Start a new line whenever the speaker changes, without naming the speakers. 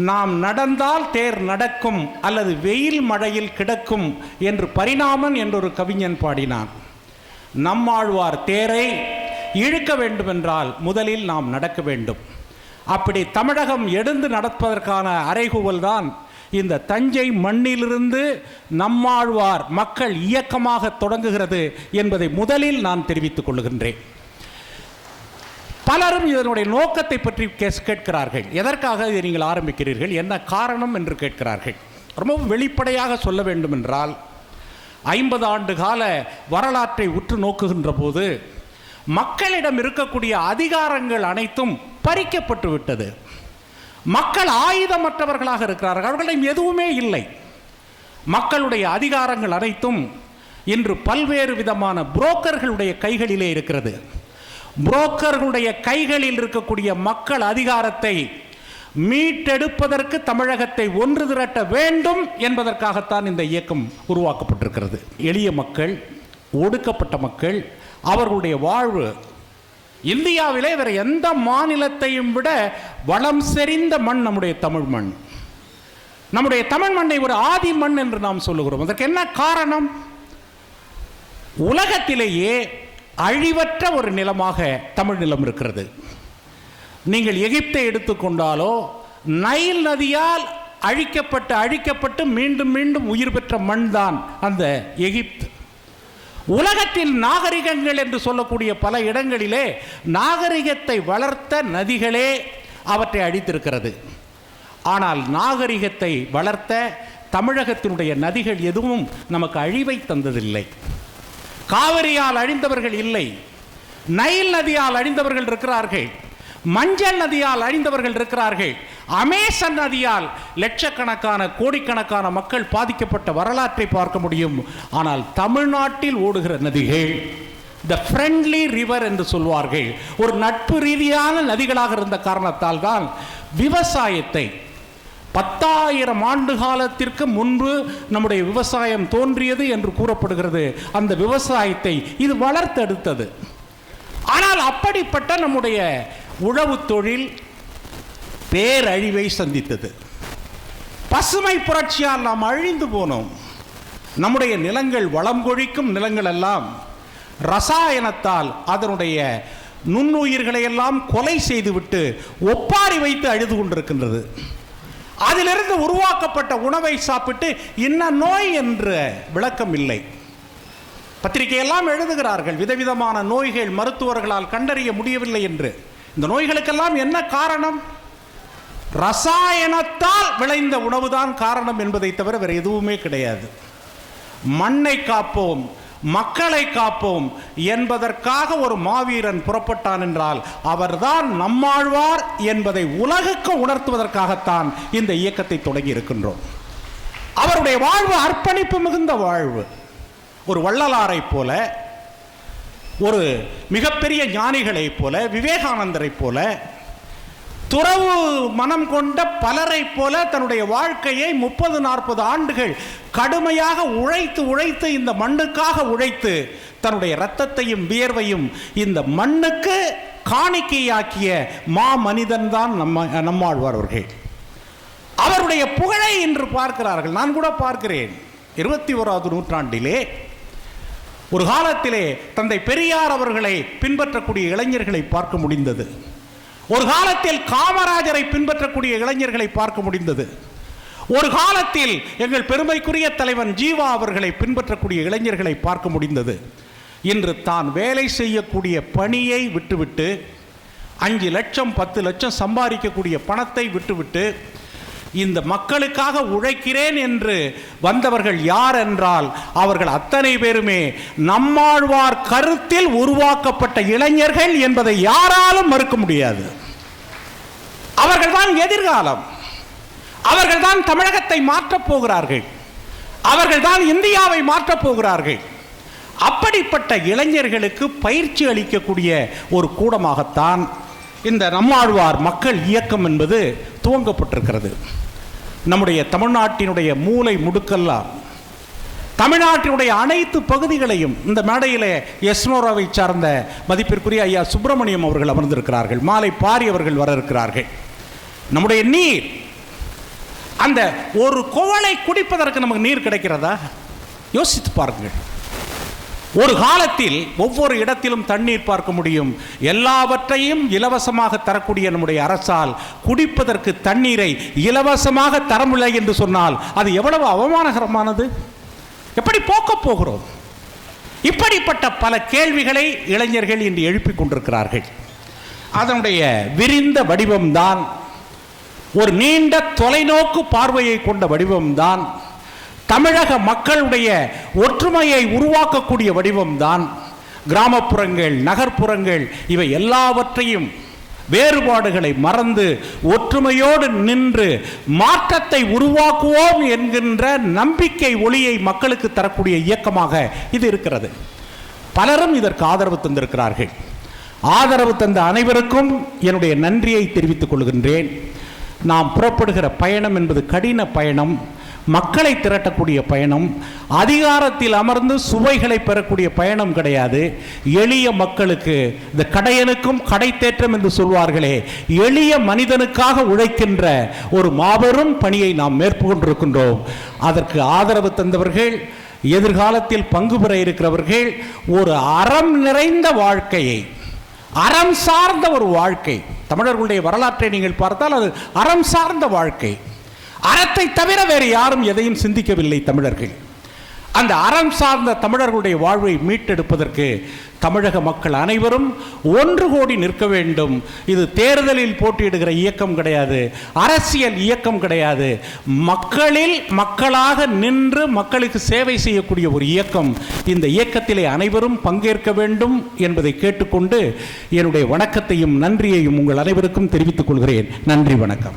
நாம் நடந்தால் தேர் நடக்கும் அல்லது வெயில் மழையில் கிடக்கும் என்று பரிணாமன் என்றொரு கவிஞன் பாடினான். நம்மாழ்வார் தேரை இழுக்க வேண்டுமென்றால் முதலில் நாம் நடக்க வேண்டும். அப்படி தமிழகம் எழுந்து நடப்பதற்கான அறைகூவல் தான் இந்த தஞ்சை மண்ணிலிருந்து நம்மாழ்வார் மக்கள் இயக்கமாக தொடங்குகிறது என்பதை முதலில் நான் தெரிவித்துக் கொள்கின்றேன். பலரும் இதனுடைய நோக்கத்தை பற்றி கேட்கிறார்கள். எதற்காக இதை நீங்கள் ஆரம்பிக்கிறீர்கள், என்ன காரணம் என்று கேட்கிறார்கள். ரொம்பவும் வெளிப்படையாக சொல்ல வேண்டும் என்றால் 50 ஆண்டு கால வரலாற்றை உற்று நோக்குகின்ற போது மக்களிடம் இருக்கக்கூடிய அதிகாரங்கள் அனைத்தும் பறிக்கப்பட்டு விட்டது. மக்கள் ஆயுதமற்றவர்களாக இருக்கிறார்கள், அவர்களிடம் எதுவுமே இல்லை. மக்களுடைய அதிகாரங்கள் அனைத்தும் இன்று பல்வேறு விதமான புரோக்கர்களுடைய கைகளிலே இருக்கிறது. புரோக்கர்களுடைய கைகளில் இருக்கக்கூடிய மக்கள் அதிகாரத்தை மீட்டெடுப்பதற்கு தமிழகத்தை ஒன்று திரட்ட வேண்டும் என்பதற்காகத்தான் இந்த இயக்கம் உருவாக்கப்பட்டிருக்கிறது. எளிய மக்கள், ஒடுக்கப்பட்ட மக்கள், அவர்களுடைய வாழ்வு இந்தியாவிலே வேற எந்த மாநிலத்தையும் விட வளம் செறிந்த மண் நம்முடைய தமிழ் மண். நம்முடைய தமிழ் மண்ணை ஒரு ஆதி மண் என்று நாம் சொல்லுகிறோம். அதற்கு என்ன காரணம்? உலகத்திலேயே அழிவற்ற ஒரு நிலமாக தமிழ் நிலம் இருக்கிறது. நீங்கள் எகிப்தை எடுத்துக்கொண்டாலோ நைல் நதியால் அழிக்கப்பட்டு மீண்டும் மீண்டும் உயிர் பெற்ற மண் தான் அந்த எகிப்து. உலகத்தில் நாகரிகங்கள் என்று சொல்லக்கூடிய பல இடங்களிலே நாகரிகத்தை வளர்த்த நதிகளே அவற்றை அழித்திருக்கிறது. ஆனால் நாகரிகத்தை வளர்த்த தமிழகத்தினுடைய நதிகள் எதுவும் நமக்கு அழிவை தந்ததில்லை. காவிரியால் அழிந்தவர்கள் இல்லை, நைல் நதியால் அழிந்தவர்கள் இருக்கிறார்கள், மஞ்சள் நதியால் அழிந்தவர்கள் இருக்கிறார்கள், அமேசன் நதியால் லட்சக்கணக்கான கோடிக்கணக்கான மக்கள் பாதிக்கப்பட்ட வரலாற்றை பார்க்க முடியும். ஆனால் தமிழ்நாட்டில் ஓடுகிற நதிகள் த ஃப்ரெண்ட்லி ரிவர் என்று சொல்வார்கள், ஒரு நட்பு ரீதியான நதிகளாக இருந்த காரணத்தால் தான் விவசாயத்தை 10,000 ஆண்டு காலத்திற்கு முன்பு நம்முடைய விவசாயம் தோன்றியது என்று கூறப்படுகிறது. அந்த விவசாயத்தை இது வளர்த்தெடுத்தது. ஆனால் அப்படிப்பட்ட நம்முடைய உழவு தொழில் பேரழிவை சந்தித்தது. பசுமை புரட்சியால் நாம் அழிந்து போனோம். நம்முடைய நிலங்கள், வளம் கொழிக்கும் நிலங்கள் எல்லாம் ரசாயனத்தால் அதனுடைய நுண்ணுயிர்களை எல்லாம் கொலை செய்துவிட்டு ஒப்பாரி வைத்து அழுது கொண்டிருக்கின்றது. அதிலிருந்து உருவாக்கப்பட்ட உணவை சாப்பிட்டு இன்ன நோய் என்ற விளக்கம் இல்லை. பத்திரிகையெல்லாம் எழுதுகிறார்கள் விதவிதமான நோய்கள் மருத்துவர்களால் கண்டறிய முடியவில்லை என்று. இந்த நோய்களுக்கெல்லாம் என்ன காரணம்? ரசாயனத்தால் விளைந்த உணவுதான் காரணம் என்பதை தவிர வேறு எதுவுமே கிடையாது. மண்ணை காப்போம், மக்களை காப்போம் என்பதற்காக ஒரு மாவீரன் புறப்பட்டான் என்றால் அவர்தான் நம்மாழ்வார் என்பதை உலகுக்கு உணர்த்துவதற்காகத்தான் இந்த இயக்கத்தை தொடங்கி இருக்கின்றோம். அவருடைய வாழ்வு அர்ப்பணிப்பு மிகுந்த வாழ்வு. ஒரு வள்ளலாரை போல, ஒரு மிகப்பெரிய ஞானிகளைப் போல, விவேகானந்தரை போல, துறவு மனம் கொண்ட பலரை போல தன்னுடைய வாழ்க்கையை 30-40 ஆண்டுகள் கடுமையாக உழைத்து இந்த மண்ணுக்காக உழைத்து தன்னுடைய இரத்தத்தையும் வியர்வையும் இந்த மண்ணுக்கு காணிக்கையாக்கிய மா மனிதன் தான் நம்மாழ்வார் அவர்கள். அவருடைய புகழை இன்று பார்க்கிறார்கள். நான் கூட பார்க்கிறேன். 21வது நூற்றாண்டிலே ஒரு காலத்திலே தந்தை பெரியார் அவர்களை பின்பற்றக்கூடிய இளைஞர்களை பார்க்க முடிந்தது. ஒரு காலத்தில் காமராஜரை பின்பற்றக்கூடிய இளைஞர்களை பார்க்க முடிந்தது. ஒரு காலத்தில் எங்கள் பெருமைக்குரிய தலைவன் ஜீவா அவர்களை பின்பற்றக்கூடிய இளைஞர்களை பார்க்க முடிந்தது. இன்று தான் வேலை செய்யக்கூடிய பணியை விட்டுவிட்டு 5 லட்சம் 10 லட்சம் சம்பாதிக்கக்கூடிய பணத்தை விட்டுவிட்டு இந்த மக்களுக்காக உழைக்கிறேன் என்று வந்தவர்கள் யார் என்றால் அவர்கள் அத்தனை பேருமே நம்மாழ்வார் கருத்தில் உருவாக்கப்பட்ட இளைஞர்கள் என்பதை யாராலும் மறுக்க முடியாது. அவர்கள்தான் எதிர்காலம். அவர்கள்தான் தமிழகத்தை மாற்றப் போகிறார்கள். அவர்கள்தான் இந்தியாவை மாற்றப் போகிறார்கள். அப்படிப்பட்ட இளைஞர்களுக்கு பயிற்சி அளிக்கக்கூடிய ஒரு கூடமாகத்தான் இந்த நம்மாழ்வார் மக்கள் இயக்கம் என்பது துவங்கப்பட்டிருக்கிறது. நம்முடைய தமிழ்நாட்டினுடைய மூலை முடுக்கெல்லாம், தமிழ்நாட்டினுடைய அனைத்து பகுதிகளையும் இந்த மேடையிலே எஸ்னோராவை சார்ந்த மதிப்பிற்குரிய ஐயா சுப்பிரமணியம் அவர்கள் அமர்ந்திருக்கிறார்கள். மாலை பாரி அவர்கள் வர இருக்கிறார்கள். நம்முடைய நீர் அந்த ஒரு குவளை குடிப்பதற்கு நமக்கு நீர் கிடைக்கிறதா? யோசித்து பாருங்கள். ஒரு காலத்தில் ஒவ்வொரு இடத்திலும் தண்ணீர் பார்க்க முடியும். எல்லாவற்றையும் இலவசமாக தரக்கூடிய நம்முடைய அரசால் குடிப்பதற்கு தண்ணீரை இலவசமாக தரவில்லை என்று சொன்னால் அது எவ்வளவு அவமானகரமானது! எப்படி போக்கப் போகிறோம்? இப்படிப்பட்ட பல கேள்விகளை இளைஞர்கள் இன்று எழுப்பிக் கொண்டிருக்கிறார்கள். அதனுடைய விரிந்த வடிவம்தான், ஒரு நீண்ட தொலைநோக்கு பார்வையை கொண்ட வடிவம்தான், தமிழக மக்களுடைய ஒற்றுமையை உருவாக்கக்கூடிய வடிவம்தான். கிராமப்புறங்கள், நகர்ப்புறங்கள் இவை எல்லாவற்றையும் வேறுபாடுகளை மறந்து ஒற்றுமையோடு நின்று மாற்றத்தை உருவாக்குவோம் என்கின்ற நம்பிக்கை ஒளியை மக்களுக்கு தரக்கூடிய இயக்கமாக இது இருக்கிறது. பலரும் இதற்கு ஆதரவு தந்திருக்கிறார்கள். ஆதரவு தந்த அனைவருக்கும் என்னுடைய நன்றியை தெரிவித்துக் கொள்கின்றேன். நாம் புறப்படுகிற பயணம் என்பது கடின பயணம், மக்களை திரட்டக்கூடிய பயணம், அதிகாரத்தில் அமர்ந்து சுவைகளை பெறக்கூடிய பயணம் கிடையாது. எளிய மக்களுக்கு, இந்த கடையனுக்கும் கடை தேற்றம் என்று சொல்வார்களே, எளிய மனிதனுக்காக உழைக்கின்ற ஒரு மாபெரும் பணியை நாம் மேற்கொண்டிருக்கின்றோம். அதற்கு ஆதரவு தந்தவர்கள், எதிர்காலத்தில் பங்கு பெற இருக்கிறவர்கள், ஒரு அறம் நிறைந்த வாழ்க்கையை, அறம் சார்ந்த ஒரு வாழ்க்கை, தமிழர்களுடைய வரலாற்றை நீங்கள் பார்த்தால் அது அறம் சார்ந்த வாழ்க்கை. அறத்தை தவிர வேறு யாரும் எதையும் சிந்திக்கவில்லை தமிழர்கள். அந்த அறம் சார்ந்த தமிழர்களுடைய வாழ்வை மீட்டெடுப்பதற்கு தமிழக மக்கள் அனைவரும் ஒன்று கோடி நிற்க வேண்டும். இது தேர்தலில் போட்டியிடுகிற இயக்கம் கிடையாது, அரசியல் இயக்கம் கிடையாது. மக்களில் மக்களாக நின்று மக்களுக்கு சேவை செய்யக்கூடிய ஒரு இயக்கம். இந்த இயக்கத்திலே அனைவரும் பங்கேற்க வேண்டும் என்பதை கேட்டுக்கொண்டு என்னுடைய வணக்கத்தையும் நன்றியையும் உங்கள் அனைவருக்கும் தெரிவித்துக் கொள்கிறேன். நன்றி, வணக்கம்.